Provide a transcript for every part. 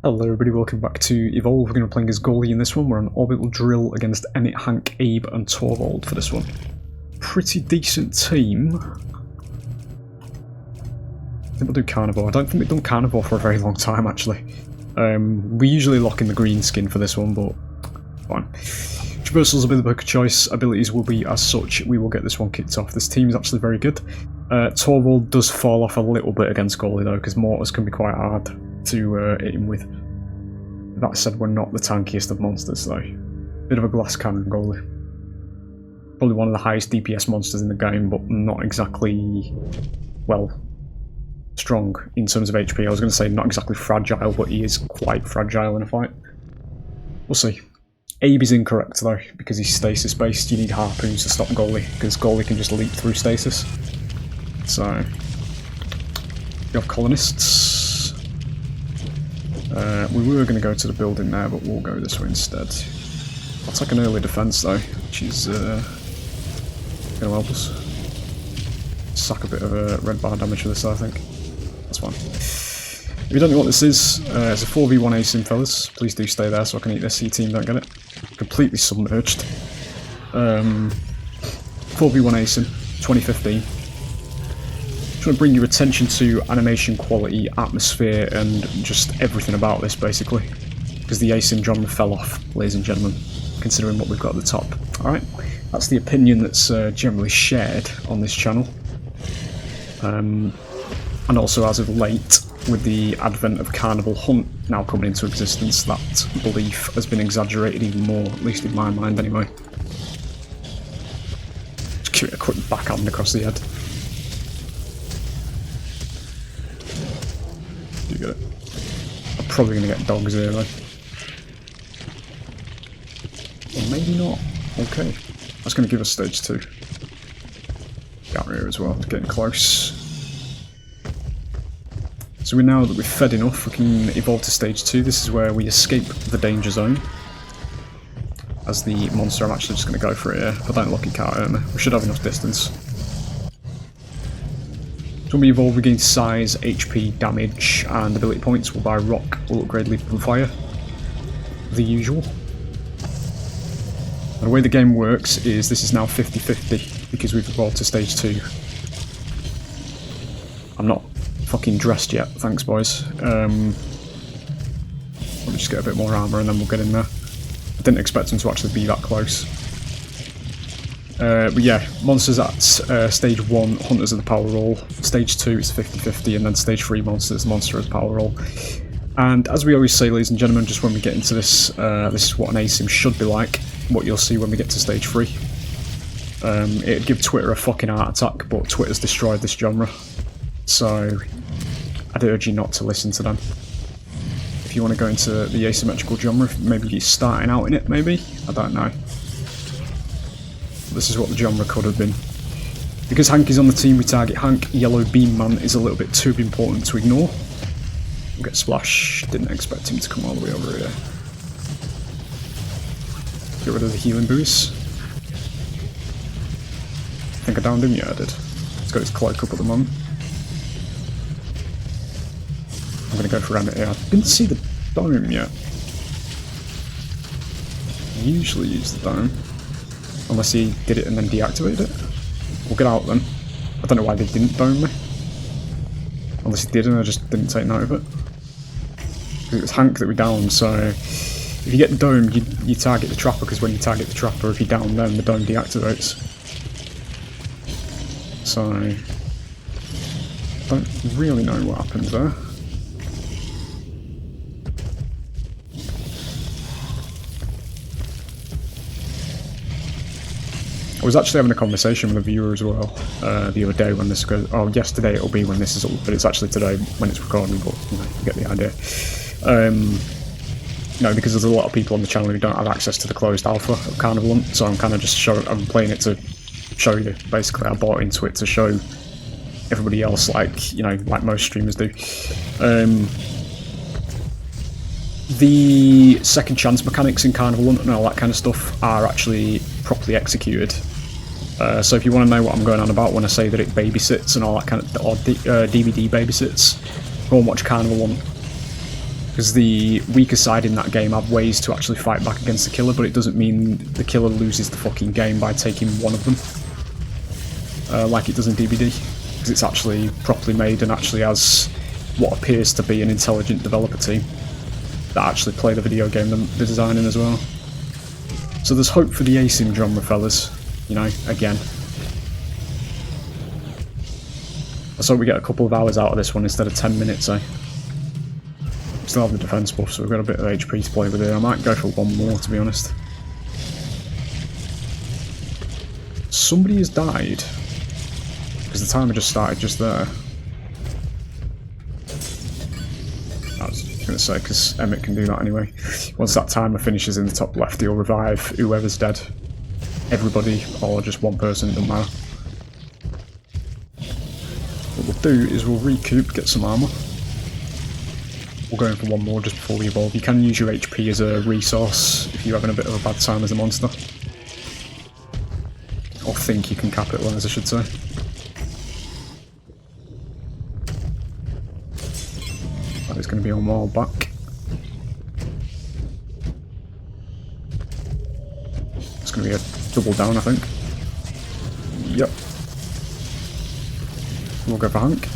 Hello everybody, welcome back to Evolve. We're going to be playing as Goliath in this one. We're on Orbital Drill against Emmett, Hank, Abe and Torvald for this one. Pretty decent team. I think we'll do Carnivore. I don't think we've done Carnivore for a very long time actually. We usually lock in the green skin for this one, but fine. Traversal's a bit of a choice. Abilities will be as such. We will get this one kicked off. This team is actually very good. Torvald does fall off a little bit against Goliath though, because mortars can be quite hard to hit him with. That said, we're not the tankiest of monsters though. Bit of a glass cannon Goliath. Probably one of the highest DPS monsters in the game, but not exactly, well, strong in terms of HP. I was going to say not exactly fragile, but he is quite fragile in a fight. We'll see. Abe is incorrect though, because he's stasis based. You need harpoons to stop Goliath, because Goliath can just leap through stasis. So, you have colonists. We were going to go to the building there, but we'll go this way instead. I'll take an early defense though, which is going to help us. Sack a bit of red bar damage for this, I think. That's fine. If you don't know what this is, it's a 4v1 asim, fellas. Please do stay there so I can eat this. Your team don't get it. Completely submerged. 4v1 asim, 2015. Just want to bring your attention to animation quality, atmosphere, and just everything about this, basically. Because the asim genre fell off, ladies and gentlemen, considering what we've got at the top. Alright, that's the opinion that's generally shared on this channel. And also, as of late, with the advent of Carnival Hunt now coming into existence, that belief has been exaggerated even more, at least in my mind anyway. Just give it a quick backhand across the head. You get it. I'm probably going to get dogs here though. Or maybe not. Okay. That's going to give us stage 2. Get here as well, it's getting close. So now that we've fed enough, we can evolve to stage 2. This is where we escape the danger zone. As the monster, I'm actually just going to go for it here. If I don't look, it can't hurt me. We should have enough distance. So when we evolve, we gain size, HP, damage, and ability points. We'll buy rock, we'll upgrade leap and fire. The usual. And the way the game works is this is now 50-50 because we've evolved to stage 2. I'm not fucking dressed yet, thanks boys. Let me just get a bit more armour and then we'll get in there. I didn't expect them to actually be that close. But yeah, monsters at stage 1, hunters are the power roll. Stage 2 is 50-50, and then stage 3 monsters, monster is power roll. And as we always say, ladies and gentlemen, just when we get into this, this is what an asim should be like. What you'll see when we get to stage 3. It'd give Twitter a fucking heart attack, but Twitter's destroyed this genre. So, I'd urge you not to listen to them. If you want to go into the asymmetrical genre, maybe you're starting out in it, maybe? I don't know. This is what the genre could have been. Because Hank is on the team, we target Hank. Yellow Beam Man is a little bit too important to ignore. We'll get Splash. Didn't expect him to come all the way over here. Get rid of the healing boost. I think I downed him? Yeah, I did. He's got his cloak up at the moment. I'm going to go for Emmett here. I didn't see the dome yet. I usually use the dome. Unless he did it and then deactivated it. We'll get out then. I don't know why they didn't dome me. Unless he did and I just didn't take note of it. Because it was Hank that we downed, so if you get domed, you target the trapper, because when you target the trapper, if you down them, the dome deactivates. So, I don't really know what happened there. I was actually having a conversation with a viewer as well the other day when this goes. Oh, yesterday it'll be when this is up, but it's actually today when it's recording. But you know, you get the idea. No, because there's a lot of people on the channel who don't have access to the closed alpha of Carnival Hunt, so I'm kind of just I'm playing it to show you. Basically, I bought into it to show everybody else, like you know, like most streamers do. The second chance mechanics in Carnival Hunt and all that kind of stuff are actually properly executed. So if you want to know what I'm going on about when I say that it babysits and all that kind of, or DVD babysits, go and watch Carnival Hunt. Because the weaker side in that game have ways to actually fight back against the killer, but it doesn't mean the killer loses the fucking game by taking one of them. Like it does in DBD. Because it's actually properly made and actually has what appears to be an intelligent developer team that actually play the video game they're designing as well. So there's hope for the asim genre, fellas. You know, again. Let's hope we get a couple of hours out of this one instead of 10 minutes, eh? Still have the defense buff, so we've got a bit of HP to play with here. I might go for one more, to be honest. Somebody has died. Because the timer just started just there. I was going to say, because Emmett can do that anyway. Once that timer finishes in the top left, he'll revive whoever's dead. Everybody, or just one person, it doesn't matter. What we'll do is we'll recoup, get some armour. We'll go in for one more just before we evolve. You can use your HP as a resource if you're having a bit of a bad time as a monster. Or think you can capitalise, I should say. That is going to be on wall back. It's going to be a double down, I think. Yep. We'll go for Hank.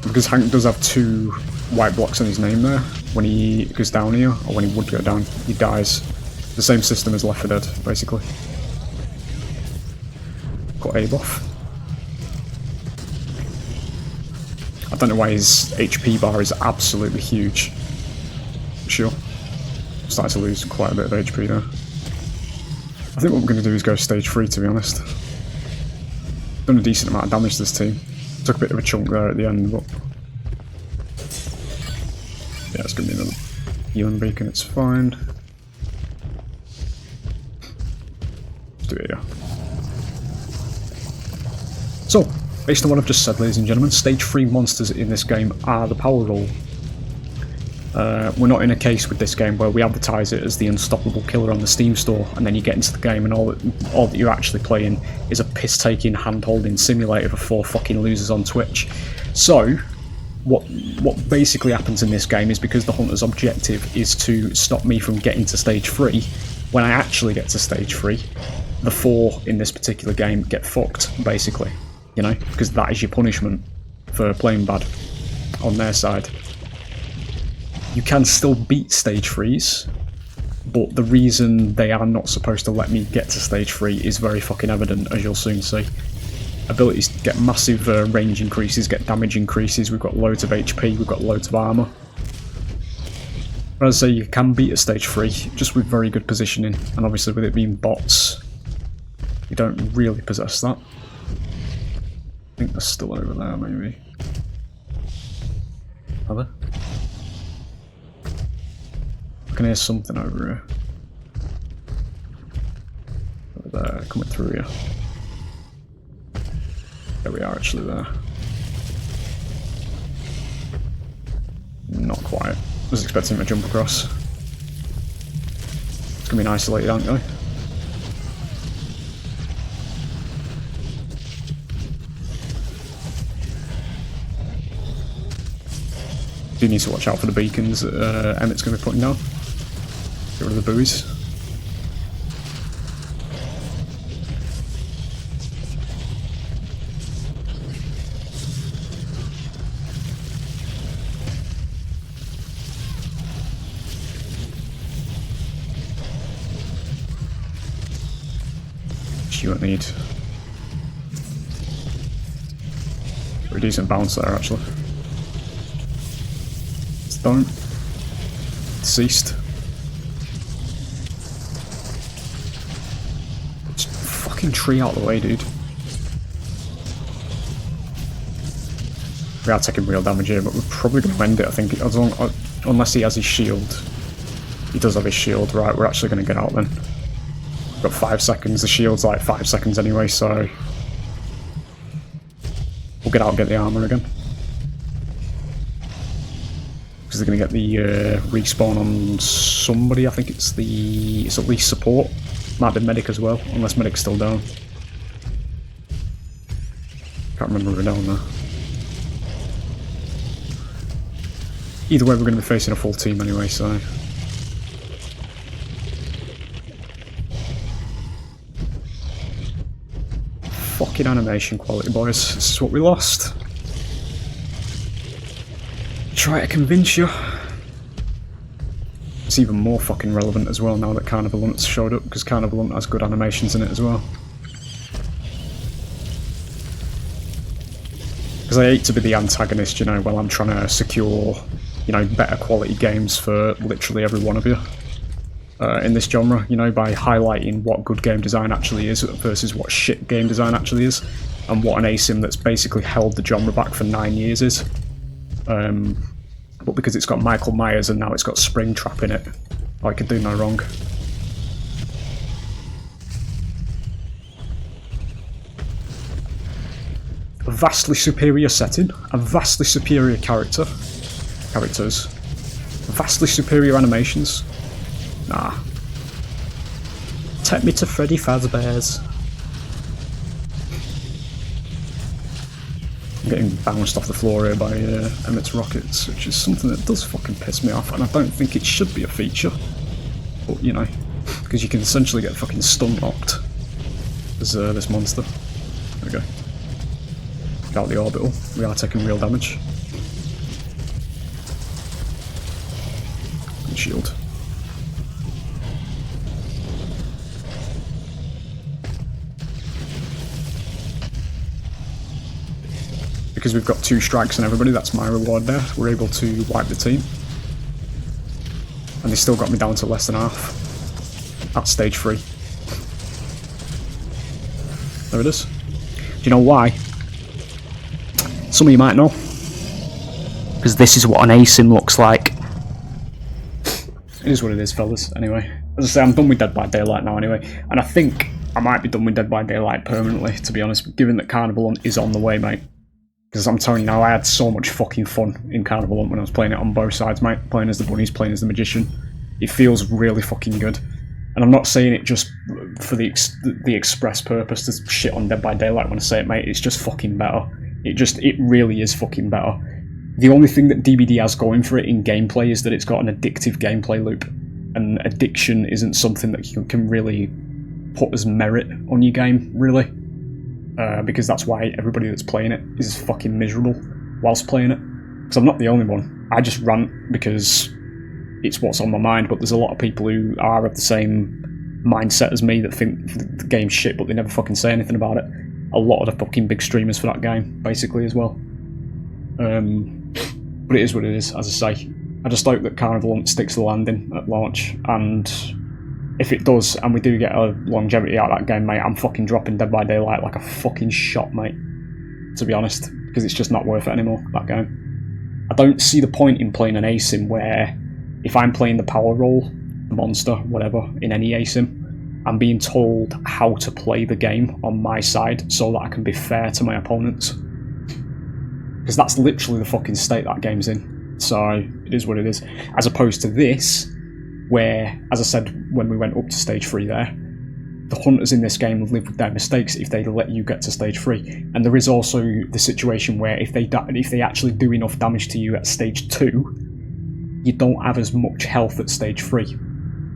Because Hank does have 2 white blocks on his name there. When he goes down here, or when he would go down, he dies. The same system as Left 4 Dead, basically. Got A buff. I don't know why his HP bar is absolutely huge. Sure. Starting to lose quite a bit of HP there. I think what we're going to do is go stage 3, to be honest. Done a decent amount of damage to this team. Took a bit of a chunk there at the end, but yeah, it's going to be another healing beacon, it's fine. Let's do it here. So, based on what I've just said, ladies and gentlemen, stage 3 monsters in this game are the power roll. We're not in a case with this game where we advertise it as the unstoppable killer on the Steam store, and then you get into the game and all that you're actually playing is a piss-taking, hand-holding simulator for 4 fucking losers on Twitch. So, what basically happens in this game is, because the hunter's objective is to stop me from getting to stage 3, when I actually get to stage 3, the 4 in this particular game get fucked, basically. You know, because that is your punishment for playing bad on their side. You can still beat stage 3s, but the reason they are not supposed to let me get to stage 3 is very fucking evident, as you'll soon see. Abilities get massive range increases, get damage increases, we've got loads of HP, we've got loads of armour. But as I say, you can beat at stage 3, just with very good positioning, and obviously with it being bots, you don't really possess that. I think they're still over there, maybe. Are they? I can hear something over here. Over there, coming through here. There we are, actually there. Not quite. I was expecting him to jump across. It's gonna be an isolated, aren't they? Do need to watch out for the beacons that Emmett's going to be putting down. Get rid of the buoys. You won't need. Pretty decent bounce there, actually. Don't. Deceased. Just fucking tree out of the way, dude. We are taking real damage here, but we're probably going to end it, I think. As long, unless he has his shield. He does have his shield, right? We're actually going to get out then. We've got 5 seconds. The shield's like 5 seconds anyway, so we'll get out and get the armor again. Because they're going to get the respawn on somebody. I think it's at least support. Might be medic as well, unless medic's still down. Can't remember if we're down there. Either way, we're going to be facing a full team anyway, so... Fucking animation quality, boys. This is what we lost. Try to convince you. It's even more fucking relevant as well now that Carnival Hunt's showed up, because Carnival Hunt has good animations in it as well. Because I hate to be the antagonist, you know, while I'm trying to secure, you know, better quality games for literally every one of you in this genre, you know, by highlighting what good game design actually is versus what shit game design actually is, and what an asim that's basically held the genre back for 9 years is. But because it's got Michael Myers and now it's got Springtrap in it, I could do no wrong. A vastly superior setting, a vastly superior characters, vastly superior animations. Nah. Take me to Freddy Fazbear's. I'm getting bounced off the floor here by Emmett's rockets, which is something that does fucking piss me off, and I don't think it should be a feature. But, you know, because you can essentially get fucking stun-locked as this monster. There we go. Out of the orbital. We are taking real damage. And shield. Because we've got 2 strikes on everybody, that's my reward there. We're able to wipe the team. And they still got me down to less than half. At stage 3. There it is. Do you know why? Some of you might know. Because this is what an asim looks like. It is what it is, fellas, anyway. As I say, I'm done with Dead by Daylight now anyway. And I think I might be done with Dead by Daylight permanently, to be honest, given that Carnival Hunt is on the way, mate. Because I'm telling you now, I had so much fucking fun in Carnival Hunt when I was playing it on both sides, mate. Playing as the bunnies, playing as the magician. It feels really fucking good. And I'm not saying it just for the express purpose to shit on Dead by Daylight when I say it, mate. It's just fucking better. It really is fucking better. The only thing that DBD has going for it in gameplay is that it's got an addictive gameplay loop. And addiction isn't something that you can really put as merit on your game, really. Because that's why everybody that's playing it is fucking miserable whilst playing it. Because I'm not the only one. I just rant because it's what's on my mind, but there's a lot of people who are of the same mindset as me that think the game's shit, but they never fucking say anything about it. A lot of the fucking big streamers for that game, basically, as well. But it is what it is, as I say. I just hope that Carnival Hunt sticks the landing at launch, and if it does, and we do get a longevity out of that game, mate, I'm fucking dropping Dead by Daylight like a fucking shot, mate. To be honest, because it's just not worth it anymore, that game. I don't see the point in playing an asim where, if I'm playing the power role, the monster, whatever, in any asim, I'm being told how to play the game on my side so that I can be fair to my opponents. Because that's literally the fucking state that game's in. So, it is what it is. As opposed to this, where, as I said when we went up to stage 3 there, the hunters in this game live with their mistakes if they let you get to stage 3. And there is also the situation where if they actually do enough damage to you at stage 2, you don't have as much health at stage 3.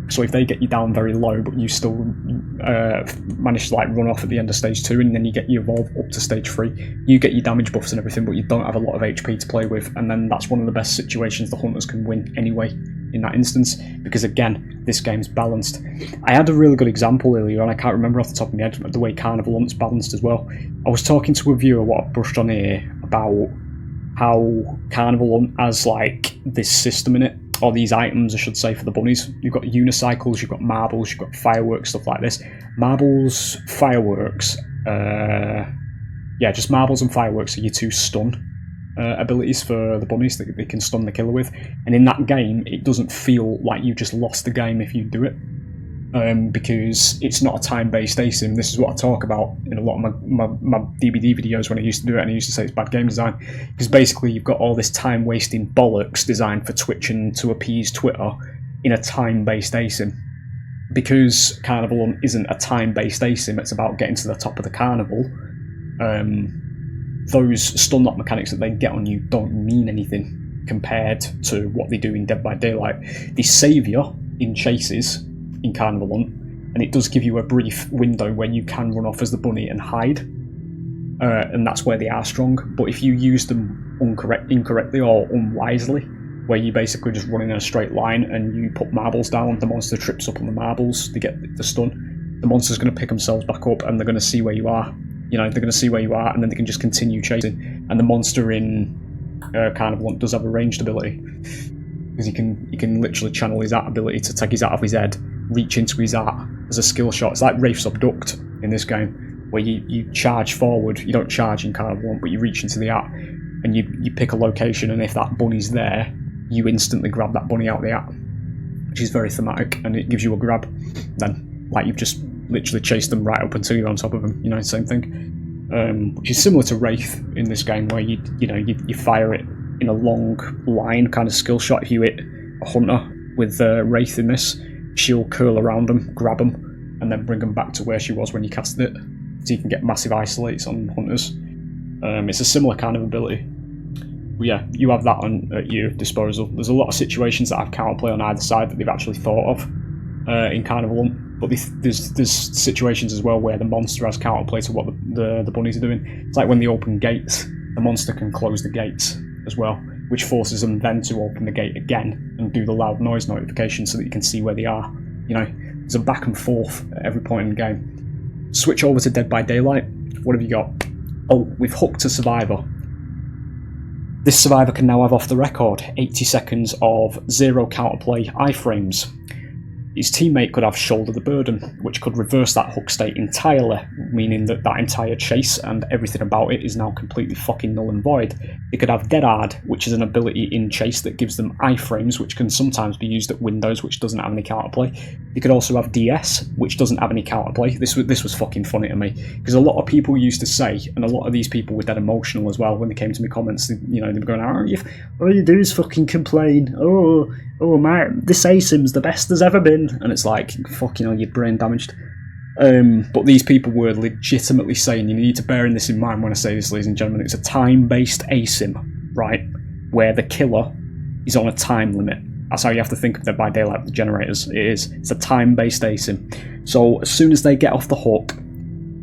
So if they get you down very low, but you still manage to like run off at the end of stage 2, and then you evolve up to stage 3, you get your damage buffs and everything, but you don't have a lot of HP to play with, and then that's one of the best situations the hunters can win anyway in that instance, because again, this game's balanced. I had a really good example earlier, and I can't remember off the top of my head the way Carnival Hunt's balanced as well. I was talking to a viewer, what I've brushed on here, about how Carnival Hunt has like this system in it, or these items I should say, for the bunnies. You've got unicycles, you've got marbles, you've got fireworks, stuff like this. Marbles, fireworks, just marbles and fireworks are your 2 stun abilities for the bunnies that they can stun the killer with. And in that game, it doesn't feel like you just lost the game if you do it. Because it's not a time-based asim. This is what I talk about in a lot of my DBD videos when I used to do it, and I used to say it's bad game design. Because basically you've got all this time-wasting bollocks designed for Twitch and to appease Twitter in a time-based asim. Because Carnival Hunt isn't a time-based asim, it's about getting to the top of the carnival. Those stun lock mechanics that they get on you don't mean anything. compared to what they do in Dead by Daylight. They save you in chases in Carnivore Hunt, and it does give you a brief window where you can run off as the bunny and hide, and that's where they are strong. But if you use them incorrectly or unwisely, where you basically just run in a straight line and you put marbles down, the monster trips up on the marbles, they get the stun, the monster's going to pick themselves back up and they're going to see where you are. You know, they're going to see where you are, and then they can just continue chasing. And the monster in Carnivore Hunt does have a ranged ability, because he can literally channel his art ability to take his art off his head, reach into his art as a skill shot. It's like Wraith's Abduct in this game, where you charge forward. You don't charge in Carnivore Hunt, but you reach into the art and you pick a location, and if that bunny's there, you instantly grab that bunny out of the art, which is very thematic, and it gives you a grab. Then, like, you've just literally chased them right up until you're on top of them. You know, same thing. Which is similar to Wraith in this game, where you fire it in a long line kind of skill shot. If you hit a hunter with Wraith in this, she'll curl around them, grab them, and then bring them back to where she was when you casted it. So you can get massive isolates on hunters. It's a similar kind of ability. But yeah, you have that at your disposal. There's a lot of situations that have counterplay on either side that they've actually thought of in Carnivore Hunt. But there's situations as well where the monster has counterplay to what the bunnies are doing. It's like when they open gates, the monster can close the gates as well, which forces them then to open the gate again and do the loud noise notification so that you can see where they are. You know, there's a back and forth at every point in the game. Switch over to Dead by Daylight. What have you got? Oh, we've hooked a survivor. This survivor can now have off the record 80 seconds of 0 counterplay iframes. His teammate could have shoulder the burden, which could reverse that hook state entirely, meaning that that entire chase and everything about it is now completely fucking null and void. They could have Dead Hard, which is an ability in chase that gives them iframes, which can sometimes be used at windows, which doesn't have any counterplay. They could also have DS, which doesn't have any counterplay. This was fucking funny to me, because a lot of people used to say, and a lot of these people were dead emotional as well when they came to me comments. You know, they were going, all you do is fucking complain. Oh my, this ASIM's the best there's ever been. And it's like, fucking hell, you're brain damaged. But these people were legitimately saying, you need to bear in this in mind when I say this, ladies and gentlemen, it's a time-based ASIM, right? Where the killer is on a time limit. That's how you have to think of Dead by Daylight, the generators. It's a time-based ASIM. So as soon as they get off the hook,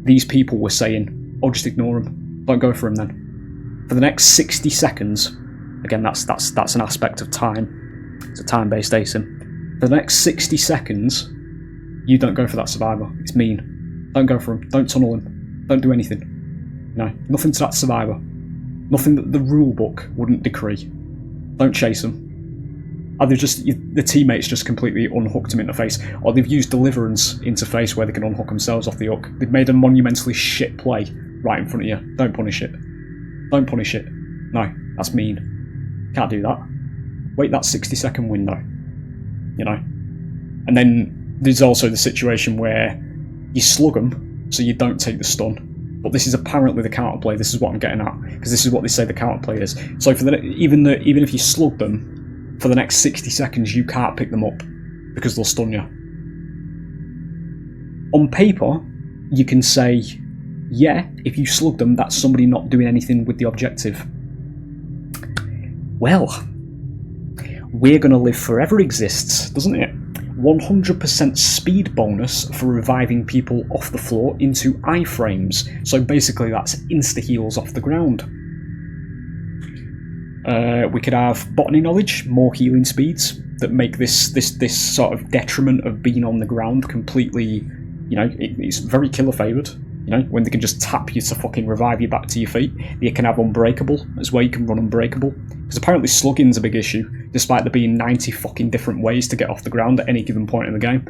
these people were saying, oh, just ignore them. Don't go for them then. For the next 60 seconds, again, that's an aspect of time. It's a time-based ASIM. For the next 60 seconds, you don't go for that survivor. It's mean. Don't go for him. Don't tunnel him. Don't do anything. No, nothing to that survivor. Nothing that the rule book wouldn't decree. Don't chase him. Either the teammates just completely unhooked him in the face, or they've used Deliverance interface where they can unhook themselves off the hook. They've made a monumentally shit play right in front of you. Don't punish it. Don't punish it. No, that's mean. Can't do that. Wait that 60-second window, you know. And then there's also the situation where you slug them so you don't take the stun. But this is apparently the counterplay. This is what I'm getting at, because this is what they say the counterplay is. So for even if you slug them for the next 60 seconds, you can't pick them up because they'll stun you. On paper, you can say, yeah, if you slug them, that's somebody not doing anything with the objective. Well, We're Gonna Live Forever exists, doesn't it? 100% speed bonus for reviving people off the floor into iframes. So basically that's insta-heals off the ground. We could have botany knowledge, more healing speeds, that make this sort of detriment of being on the ground completely, you know, it's very killer favoured. You know, when they can just tap you to fucking revive you back to your feet. You can have Unbreakable as well, you can run Unbreakable. Because apparently slugging's a big issue, despite there being 90 fucking different ways to get off the ground at any given point in the game.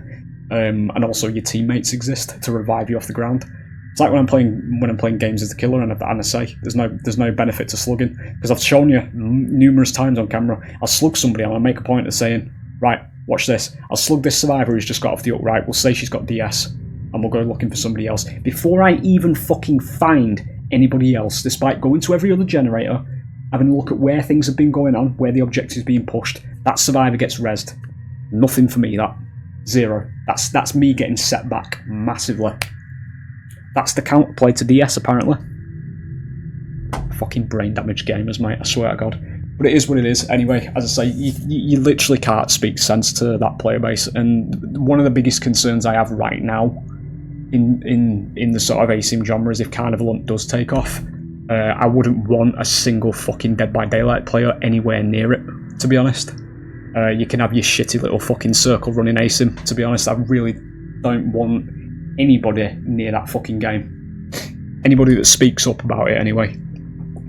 And also your teammates exist to revive you off the ground. It's like when I'm playing games as the killer, and I say there's no benefit to slugging, because I've shown you numerous times on camera. I'll slug somebody and I'll make a point of saying, right, watch this. I'll slug this survivor who's just got off the hook. Right, we'll say she's got DS, and we'll go looking for somebody else before I even fucking find anybody else. Despite going to every other generator, having a look at where things have been going on, where the objective's being pushed, that survivor gets rezzed. Nothing for me. That 0. That's me getting set back massively. That's the counterplay to DS, apparently. Fucking brain damaged gamers, mate, I swear to God. But it is what it is. Anyway, as I say, you literally can't speak sense to that player base. And one of the biggest concerns I have right now in the sort of asim genre is if Carnival Hunt does take off, I wouldn't want a single fucking Dead by Daylight player anywhere near it, to be honest. You can have your shitty little fucking circle running asim, to be honest. I really don't want anybody near that fucking game. Anybody that speaks up about it, anyway.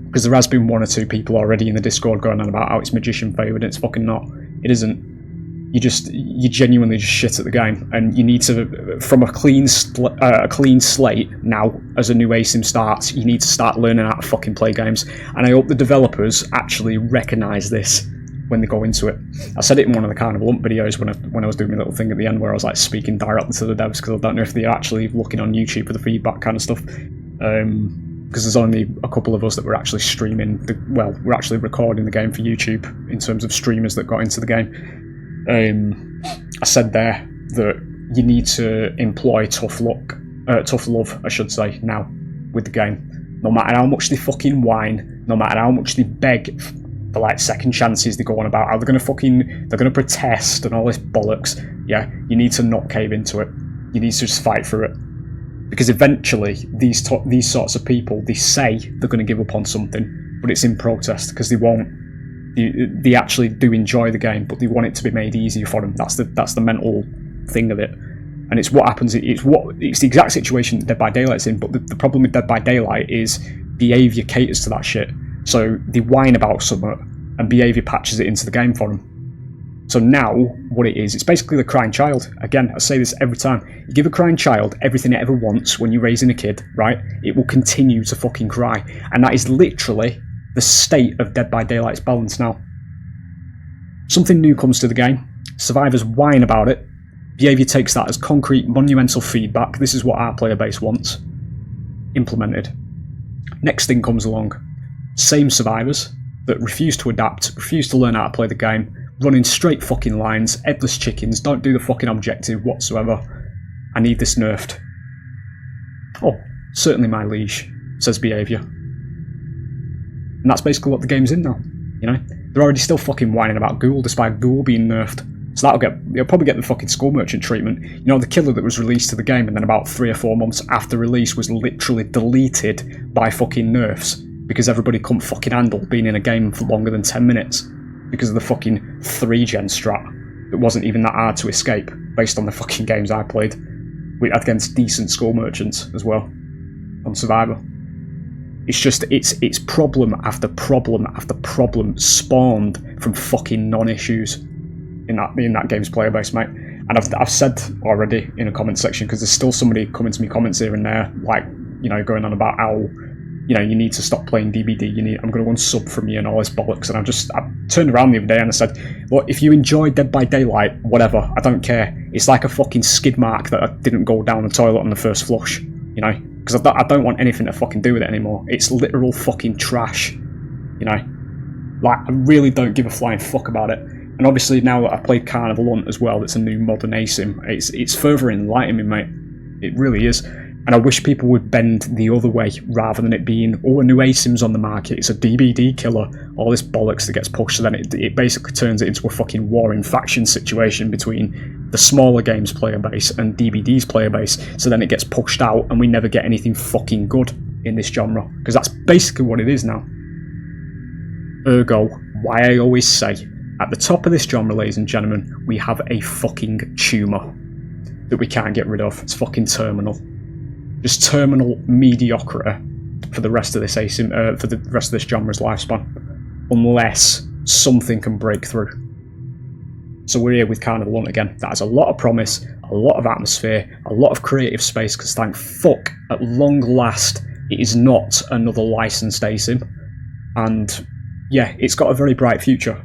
Because there has been one or two people already in the Discord going on about how it's magician favoured, and it's fucking not. It isn't. You genuinely just shit at the game, and you need to, from a clean slate now, as a new asim starts, you need to start learning how to fucking play games. And I hope the developers actually recognise this when they go into it. I said it in one of the Carnival Hunt videos when I was doing my little thing at the end where I was like speaking directly to the devs, because I don't know if they're actually looking on YouTube for the feedback kind of stuff. Because there's only a couple of us that were actually streaming, we're actually recording the game for YouTube in terms of streamers that got into the game. I said there that you need to employ tough love, I should say, now with the game. No matter how much they fucking whine, no matter how much they beg for like second chances, they go on about how they're gonna protest and all this bollocks. Yeah, you need to not cave into it. You need to just fight through it. Because eventually, these sorts of people, they say they're going to give up on something, but it's in protest, because they won't. They actually do enjoy the game, but they want it to be made easier for them. That's the mental thing of it. And it's what happens. It's the exact situation that Dead by Daylight's in, but the problem with Dead by Daylight is behaviour caters to that shit. So they whine about something, and behaviour patches it into the game for them. So now, what it is, it's basically the crying child. Again, I say this every time. You give a crying child everything it ever wants when you're raising a kid, right? It will continue to fucking cry. And that is literally the state of Dead by Daylight's balance now. Something new comes to the game. Survivors whine about it. Behaviour takes that as concrete, monumental feedback. This is what our player base wants. Implemented. Next thing comes along. Same survivors that refuse to adapt, refuse to learn how to play the game, running straight fucking lines, headless chickens, don't do the fucking objective whatsoever. I need this nerfed. Oh, certainly my liege, says behaviour. And that's basically what the game's in now, you know? They're already still fucking whining about Ghoul, despite Ghoul being nerfed. So it'll probably get the fucking Skull Merchant treatment. You know, the killer that was released to the game and then about 3 or 4 months after release was literally deleted by fucking nerfs because everybody couldn't fucking handle being in a game for longer than 10 minutes. Because of the fucking 3-gen strat that wasn't even that hard to escape based on the fucking games I played against decent Skull Merchants as well on Survivor. It's just it's problem after problem after problem spawned from fucking non-issues in that game's player base, mate. And I've said already in a comment section, because there's still somebody coming to me comments here and there, like, you know, going on about how, you know, you need to stop playing DBD, I'm going to unsub from you and all this bollocks. And I turned around the other day and I said, look, if you enjoy Dead by Daylight, whatever, I don't care. It's like a fucking skid mark that I didn't go down the toilet on the first flush, you know? Because I don't want anything to fucking do with it anymore. It's literal fucking trash, you know? Like, I really don't give a flying fuck about it. And obviously now that I've played Carnival Hunt as well, that's a new modern asim, it's further enlightening me, mate. It really is. And I wish people would bend the other way, rather than it being, oh, a new asim's on the market, it's a DBD killer, all this bollocks that gets pushed, so then it basically turns it into a fucking warring faction situation between the smaller games player base and DBD's player base, so then it gets pushed out and we never get anything fucking good in this genre, because that's basically what it is now. Ergo, why I always say, at the top of this genre, ladies and gentlemen, we have a fucking tumour that we can't get rid of. It's fucking terminal. Just terminal mediocrity for the rest of this for the rest of this genre's lifespan, unless something can break through. So we're here with Carnival Hunt again. That has a lot of promise, a lot of atmosphere, a lot of creative space, because thank fuck, at long last, it is not another licensed asim. And yeah, it's got a very bright future.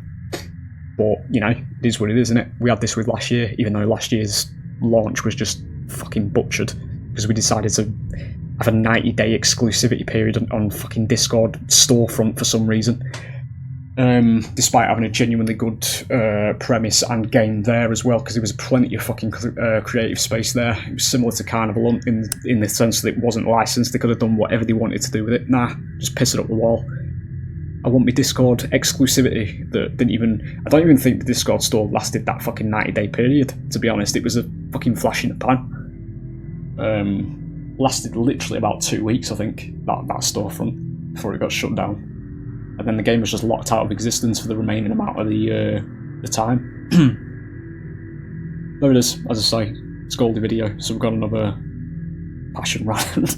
But, you know, it is what it is, isn't it? We had this with last year, even though last year's launch was just fucking butchered, because we decided to have a 90-day exclusivity period on fucking Discord storefront for some reason. Despite having a genuinely good premise and game there as well, because there was plenty of fucking creative space there. It was similar to Carnival Hunt in the sense that it wasn't licensed. They could have done whatever they wanted to do with it. Nah, just piss it up the wall. I want my Discord exclusivity that didn't even... I don't even think the Discord store lasted that fucking 90-day period, to be honest. It was a fucking flash in the pan. Lasted literally about 2 weeks, I think, that storefront, before it got shut down. And then the game was just locked out of existence for the remaining amount of the time. There it is, as I say. It's Goldie video, so we've got another passion rant.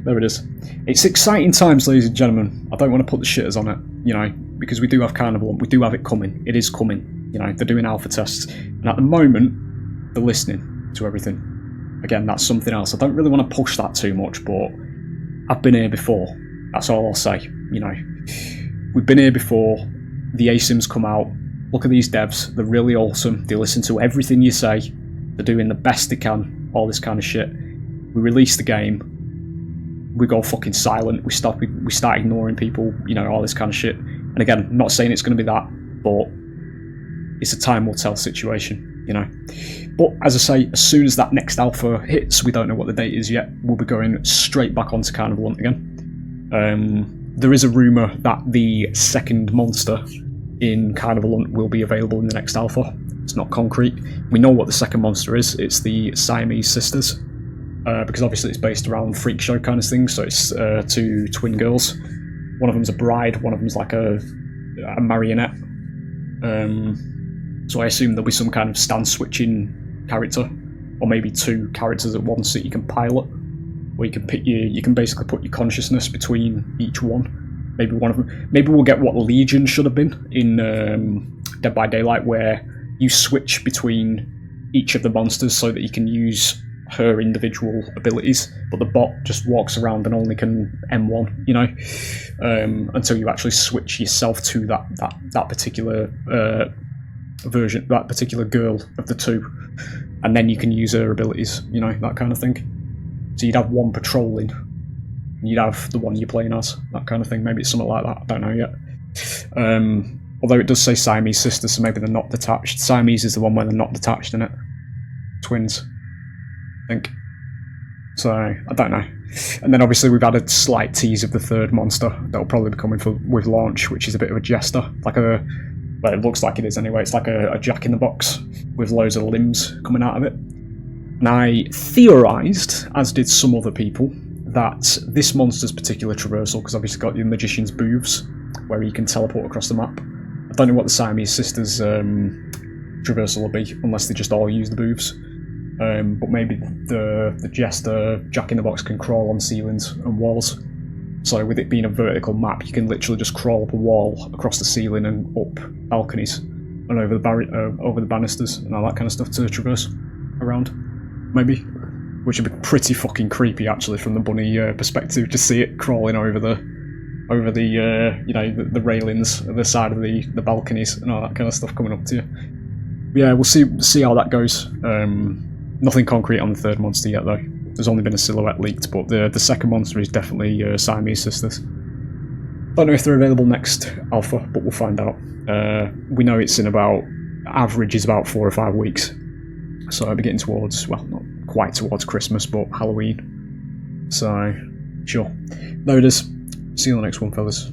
There it is. It's exciting times, ladies and gentlemen. I don't want to put the shitters on it, you know, because we do have Carnivore. We do have it coming. It is coming. You know, they're doing alpha tests. And at the moment, they're listening to everything. Again, that's something else. I don't really want to push that too much, but I've been here before. That's all I'll say. You know, we've been here before. The ASIMs come out. Look at these devs. They're really awesome. They listen to everything you say. They're doing the best they can. All this kind of shit. We release the game. We go fucking silent. We start ignoring people. You know, all this kind of shit. And again, I'm not saying it's going to be that, but it's a time will tell situation. You know. But as I say, as soon as that next alpha hits, we don't know what the date is yet. We'll be going straight back onto Carnival Hunt again. There is a rumour that the second monster in Carnival Hunt will be available in the next alpha. It's not concrete. We know what the second monster is. It's the Siamese sisters, because obviously it's based around freak show kind of thing. So it's two twin girls. One of them's a bride. One of them's like a marionette. So I assume there'll be some kind of stance switching character, or maybe two characters at once that you can pilot, where you can pick you can basically put your consciousness between each one. Maybe one of them. Maybe we'll get what Legion should have been in Dead by Daylight, where you switch between each of the monsters so that you can use her individual abilities, but the bot just walks around and only can M1, you know, until you actually switch yourself to that particular version, that particular girl of the two, and then you can use her abilities, you know, that kind of thing. So you'd have one patrolling, and you'd have the one you're playing as, that kind of thing. Maybe it's something like that, I don't know yet. Although it does say Siamese sisters, so maybe they're not detached. Siamese is the one where they're not detached, isn't it? Twins, I think. So, I don't know. And then obviously we've had a slight tease of the third monster that'll probably be coming with launch, which is a bit of a jester. Like well, it looks like it is anyway. It's like a jack-in-the-box with loads of limbs coming out of it. And I theorised, as did some other people, that this monster's particular traversal, because obviously got your magician's booths, where you can teleport across the map. I don't know what the Siamese sisters' traversal will be, unless they just all use the booths. But maybe the jester jack-in-the-box can crawl on ceilings and walls. So with it being a vertical map, you can literally just crawl up a wall, across the ceiling and up balconies, and over the banisters and all that kind of stuff to traverse around, maybe. Which would be pretty fucking creepy, actually, from the bunny perspective. Just see it crawling over the you know, the railings at the side of the balconies and all that kind of stuff coming up to you. But yeah, we'll see how that goes. Nothing concrete on the third monster yet, though. There's only been a silhouette leaked, but the second monster is definitely Siamese sisters. Don't know if they're available next alpha, but we'll find out. We know it's in about, average is about 4 or 5 weeks. So I'll be getting towards, well, not quite towards Christmas, but Halloween. So, sure. There it is. See you on the next one, fellas.